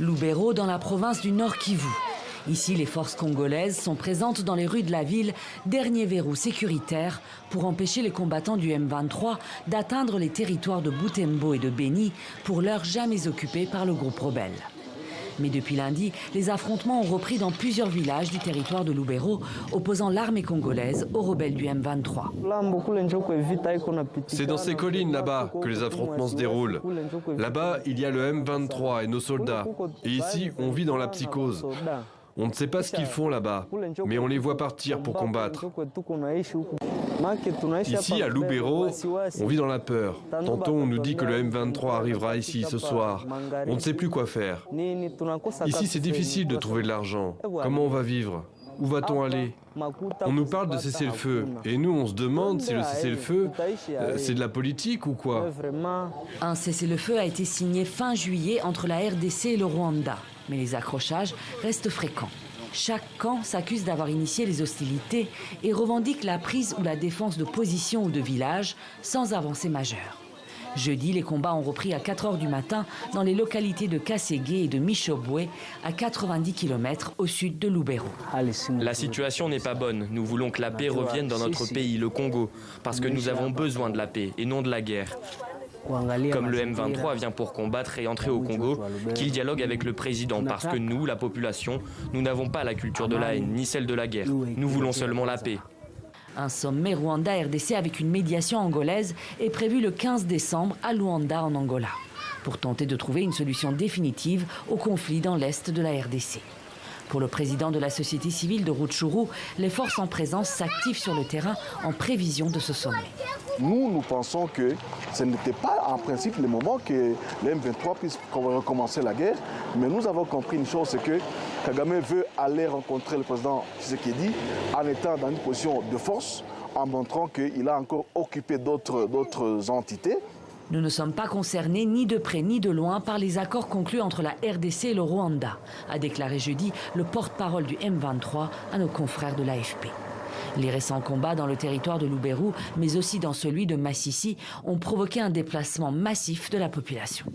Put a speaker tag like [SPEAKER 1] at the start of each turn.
[SPEAKER 1] Lubero, dans la province du Nord Kivu. Ici, les forces congolaises sont présentes dans les rues de la ville, dernier verrou sécuritaire pour empêcher les combattants du M23 d'atteindre les territoires de Butembo et de Beni, pour l'heure jamais occupés par le groupe rebelle. Mais depuis lundi, les affrontements ont repris dans plusieurs villages du territoire de Lubero, opposant l'armée congolaise aux rebelles du M23.
[SPEAKER 2] C'est dans ces collines là-bas que les affrontements se déroulent. Là-bas, il y a le M23 et nos soldats. Et ici, on vit dans la psychose. On ne sait pas ce qu'ils font là-bas, mais on les voit partir pour combattre. Ici, à Lubero, on vit dans la peur. Tantôt, on nous dit que le M23 arrivera ici ce soir. On ne sait plus quoi faire. Ici, c'est difficile de trouver de l'argent. Comment on va vivre? Où va-t-on aller? On nous parle de cessez-le-feu. Et nous, on se demande si le cessez-le-feu, c'est de la politique ou quoi?
[SPEAKER 1] Un cessez-le-feu a été signé fin juillet entre la RDC et le Rwanda. Mais les accrochages restent fréquents. Chaque camp s'accuse d'avoir initié les hostilités et revendique la prise ou la défense de positions ou de villages sans avancée majeure. Jeudi, les combats ont repris à 4 h du matin dans les localités de Kasségué et de Michobwe, à 90 km au sud de Lubero.
[SPEAKER 3] La situation n'est pas bonne. Nous voulons que la paix revienne dans notre pays, le Congo, parce que nous avons besoin de la paix et non de la guerre. Comme le M23 vient pour combattre et entrer au Congo, qu'il dialogue avec le président, parce que nous, la population, nous n'avons pas la culture de la haine, ni celle de la guerre. Nous voulons seulement la paix.
[SPEAKER 1] Un sommet Rwanda-RDC avec une médiation angolaise est prévu le 15 décembre à Luanda en Angola, pour tenter de trouver une solution définitive au conflit dans l'est de la RDC. Pour le président de la société civile de Rutshuru, les forces en présence s'activent sur le terrain en prévision de ce sommet.
[SPEAKER 4] Nous pensons que ce n'était pas en principe le moment que le M23 puisse recommencer la guerre, mais nous avons compris une chose, c'est que Kagame veut aller rencontrer le président Tshisekedi en étant dans une position de force, en montrant qu'il a encore occupé d'autres entités.
[SPEAKER 1] Nous ne sommes pas concernés ni de près ni de loin par les accords conclus entre la RDC et le Rwanda, a déclaré jeudi le porte-parole du M23 à nos confrères de l'AFP. Les récents combats dans le territoire de Lubero, mais aussi dans celui de Massissi, ont provoqué un déplacement massif de la population.